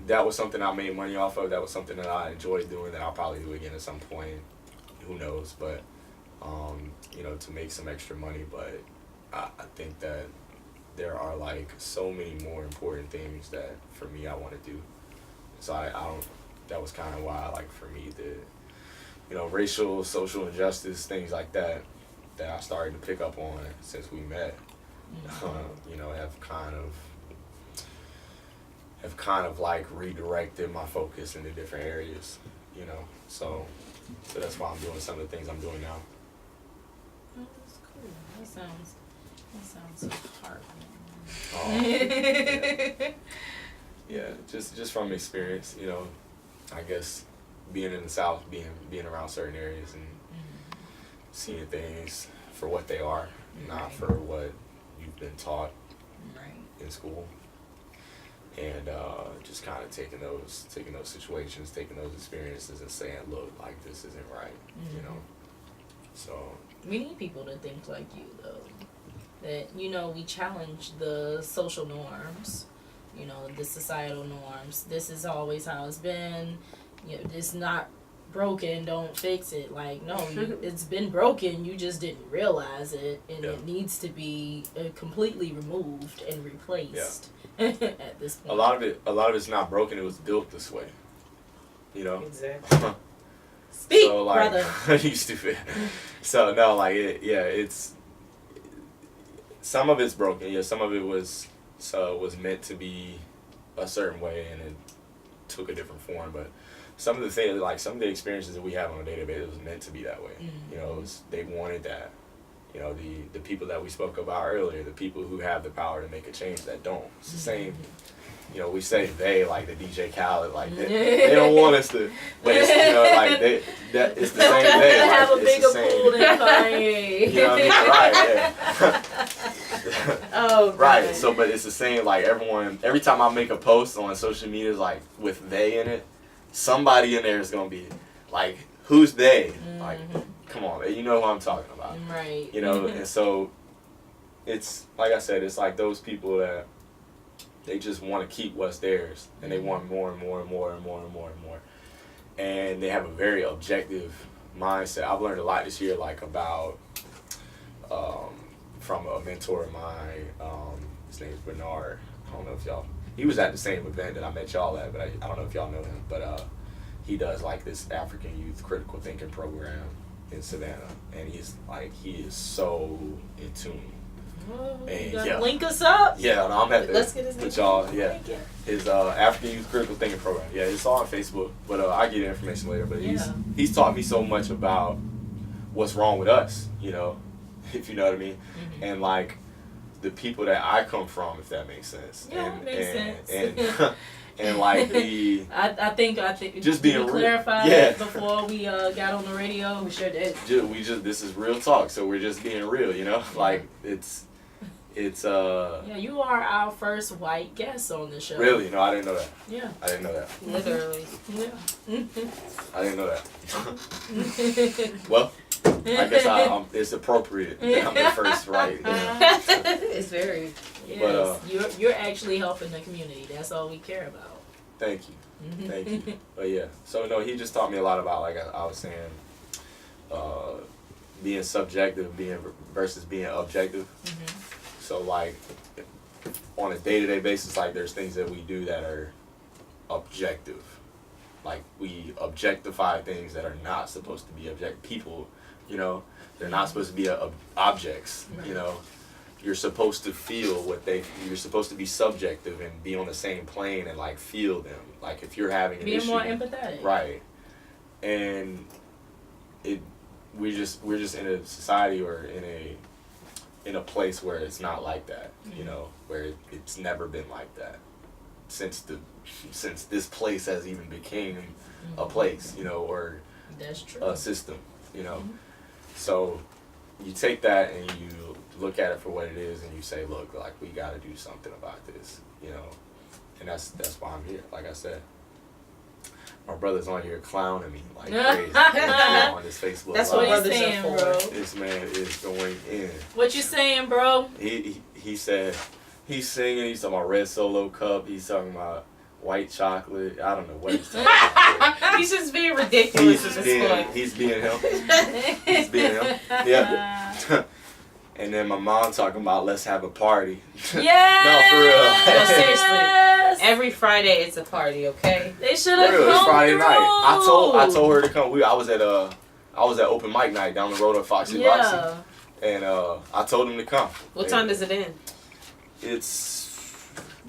that was something I made money off of. That was something that I enjoyed doing, that I'll probably do again at some point. Who knows? But, to make some extra money. But I think that there are like so many more important things that for me I want to do. So I don't, that was kind of why, like, for me, racial, social injustice, things like that I started to pick up on since we met. You know, have kind of like redirected my focus into different areas, you know. So that's why I'm doing some of the things I'm doing now. Oh, that's cool. That sounds so heartwarming. Yeah, just from experience, you know. I guess being in the South, being around certain areas and seeing things for what they are, not for what you've been taught in school. And just kind of taking those situations, taking those experiences, and saying, "Look, like this isn't right," you know. So we need people to think like you, though. That, you know, we challenge the social norms, you know, the societal norms. This is always how it's been. You know, it's not broken, don't fix it. Like, no, it's been broken, you just didn't realize it, and it needs to be completely removed and replaced. At this point, a lot of it's not broken. It was built this way, you know. Exactly. Speak, so, like, brother. You stupid. So no, like it's some of it's broken. Yeah, some of it was meant to be a certain way, and it took a different form. But some of the things, like some of the experiences that we have on a daily basis, was meant to be that way. You know, they wanted that. You know, the people that we spoke about earlier, the people who have the power to make a change that don't. It's the same. You know, we say they, like the DJ Khaled, like they don't want us to, but it's, you know, like it's the same they. Like, Have a it's bigger the same, pool than Kanye. You know what I mean? Right, yeah. Oh, right. God. So, but it's the same. Like every time I make a post on social media, like with they in it, somebody in there is gonna be like, "Who's they?" Like, come on, you know who I'm talking about. Right. You know, and so it's like I said, it's like those people that they just want to keep what's theirs, and they want more and more and more and more and more and more, and they have a very objective mindset. I've learned a lot this year, like about from a mentor of mine. His name is Bernard. I don't know if y'all. He was at the same event that I met y'all at, but I don't know if y'all know him. But he does like this African Youth Critical Thinking program in Savannah, and he is so in tune. And link us up. Yeah, and I'm at Let's get his name. with y'all. Yeah, his African Youth Critical Thinking program. Yeah, it's all on Facebook, but I'll get the information later. But he's taught me so much about what's wrong with us, you know, if you know what I mean, and like the people that I come from, if that makes sense. Yeah, it makes sense. And like the I think just did being we clarify that before we got on the radio? We sure did. This is real talk, so we're just being real, you know, like it's yeah, you are our first white guest on the show. Really? No, I didn't know that. Yeah. I didn't know that. Literally. Yeah. I didn't know that. Well, I guess it's appropriate that I'm the first, right? Yeah. It's very. Yes, But, you're actually helping the community. That's all we care about. Thank you. Thank you. But yeah, so no, he just taught me a lot about, like I was saying, being subjective, versus being objective. So like on a day-to-day basis, like there's things that we do that are objective. Like we objectify things that are not supposed to be people, you know, they're not supposed to be objects, you know. You're supposed to feel you're supposed to be subjective and be on the same plane and like feel them. Like if you're having an issue. Being more empathetic. Right. And we're just in a society or in a place where it's not like that, you know, where it's never been like that since this place has even became a place, you know, or that's true. A system, you know. So you take that and you look at it for what it is and you say, look, like we got to do something about this, you know. And that's why I'm here. Like I said, my brother's on here clowning me like crazy on his Facebook. That's what what he's brothers saying, are for. bro. This man is going in. What you saying, bro? He said he's singing. He's talking about red Solo cup. He's talking about white chocolate. I don't know what he's talking about. He's just being ridiculous at this point. He's being him. He's being him. Yeah. And then my mom talking about let's have a party. Yeah. No, for real. No, seriously. Every Friday it's a party, okay? They should have It's come Friday through. night. I told her to come. I was at open mic night down the road at Foxy Boxy. And I told him to come. What time does it end? It's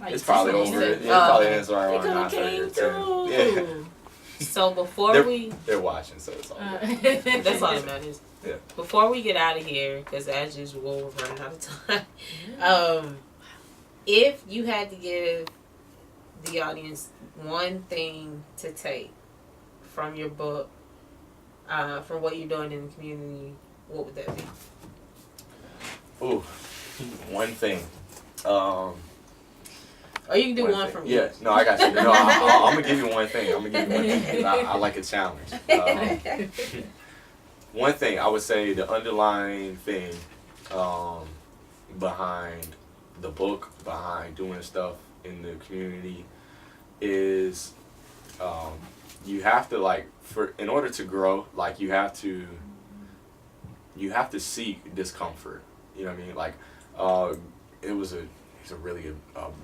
Like, probably two over. minutes. It probably ends They around could have 9:30 came or 10. through. Yeah. So before They're watching, so it's all good. that's all that matters. Yeah. Before we get out of here, because as usual we're running out of time. If you had to give the audience one thing to take from your book, from what you're doing in the community, what would that be? Ooh, one thing. Or you can do one thing. from Yeah, each. no, I got you. No, I'm gonna give you one thing. I'm gonna give you one thing 'cause I like a challenge. One thing I would say, the underlying thing behind the book, behind doing stuff in the community, is you have to, like, in order to grow, like, you have to seek discomfort. You know what I mean? Like, he's a really good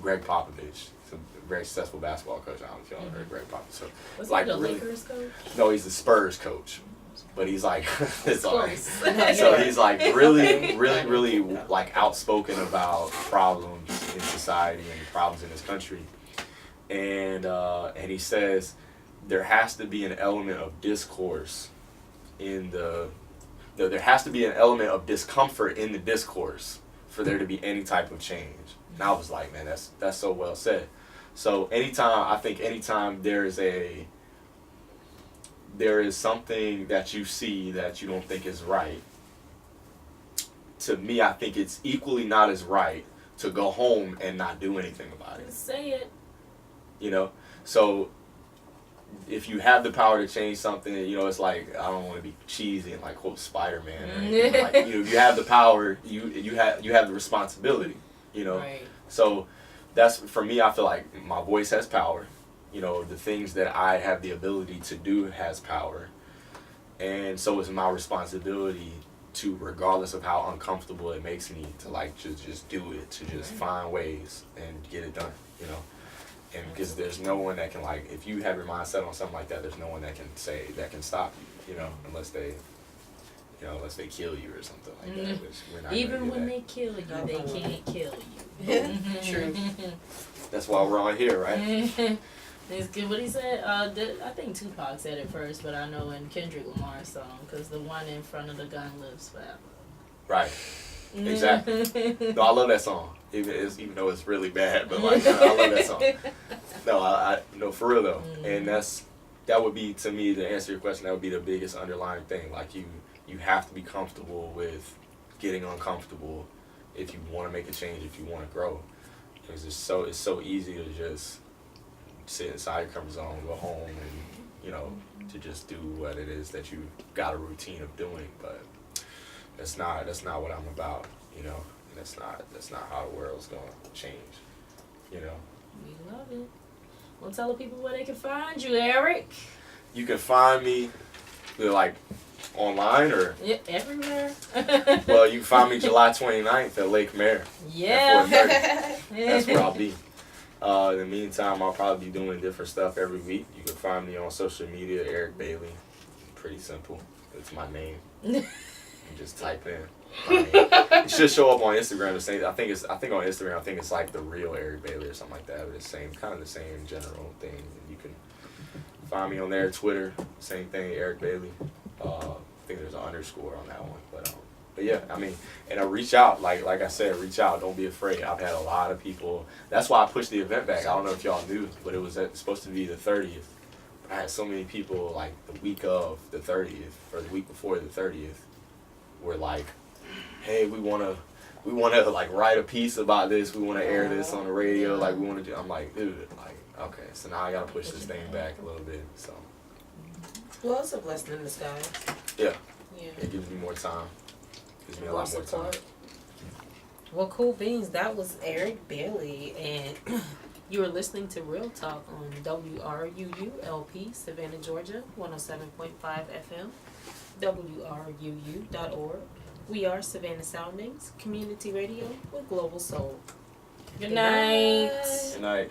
Greg Popovich. He's a very successful basketball coach. I don't know if y'all heard Greg Popovich. So, Was like, he the really, Lakers coach? no, he's the Spurs coach. But he's like, it's all right. Close. So he's like really like outspoken about problems in society and problems in his country, and he says there has to be an element of discourse there has to be an element of discomfort in the discourse for there to be any type of change. And I was like, man, that's so well said. So anytime there is something that you see that you don't think is right, to me, I think it's equally not as right to go home and not do anything about it. Just say it. You know? So if you have the power to change something, you know, it's like, I don't want to be cheesy and like quote Spider-Man or anything. Like, you know, you have the power, you have the responsibility, you know? Right. So that's, for me, I feel like my voice has power. You know, the things that I have the ability to do has power. And so it's my responsibility to, regardless of how uncomfortable it makes me, to like just do it, to just find ways and get it done, you know. And because there's no one that can, like, if you have your mind set on something like that, there's no one that can stop you, you know, unless they kill you or something like that, which we're not Even gonna do when that. they kill you, they can't kill you. True. That's why we're on here, right? It's good what he said. I think Tupac said it first, but I know in Kendrick Lamar's song, because the one in front of the gun lives forever. Right. Exactly. No, I love that song, even though it's really bad, but like, I love that song. No, no, for real though, and that would be, to me, to answer your question, that would be the biggest underlying thing. Like, you have to be comfortable with getting uncomfortable if you want to make a change, if you want to grow, because it's so easy to just sit inside your comfort zone, go home, and, you know, to just do what it is that you got a routine of doing. But that's not what I'm about, you know. That's not how the world's gonna change, you know. We love it. Well, tell the people where they can find you, Eric. You can find me, like, online or Yeah, everywhere. well, you can find me July 29th at Lake Mare. Yeah. At 4:30. That's where I'll be. In the meantime, I'll probably be doing different stuff every week. You can find me on social media, Eric Bailey. Pretty simple. It's my name. You just type in my name. It should show up on Instagram the same. I think on Instagram, I think it's like the real Eric Bailey or something like that. But it's kind of the same general thing. And you can find me on there. Twitter, same thing, Eric Bailey. I think there's an underscore on that one, but yeah, I mean, and reach out, like I said, reach out. Don't be afraid. I've had a lot of people. That's why I pushed the event back. I don't know if y'all knew, but it was supposed to be the 30th. But I had so many people, like, the week of the 30th or the week before the 30th, were like, hey, we wanna like write a piece about this. We wanna air this on the radio. Like, we wanna do. I'm like, dude, like, okay, so now I gotta push this thing back a little bit. So. Well, it's a blessing in disguise. Yeah. Yeah. It gives me more time. Gives me a lot more time. Well, cool beans. That was Eric Bailey, and you were listening to Real Talk on WRUU LP, Savannah, Georgia, 107.5 FM, WRUU.org. We are Savannah Soundings, community radio with global soul. Good night. Good night.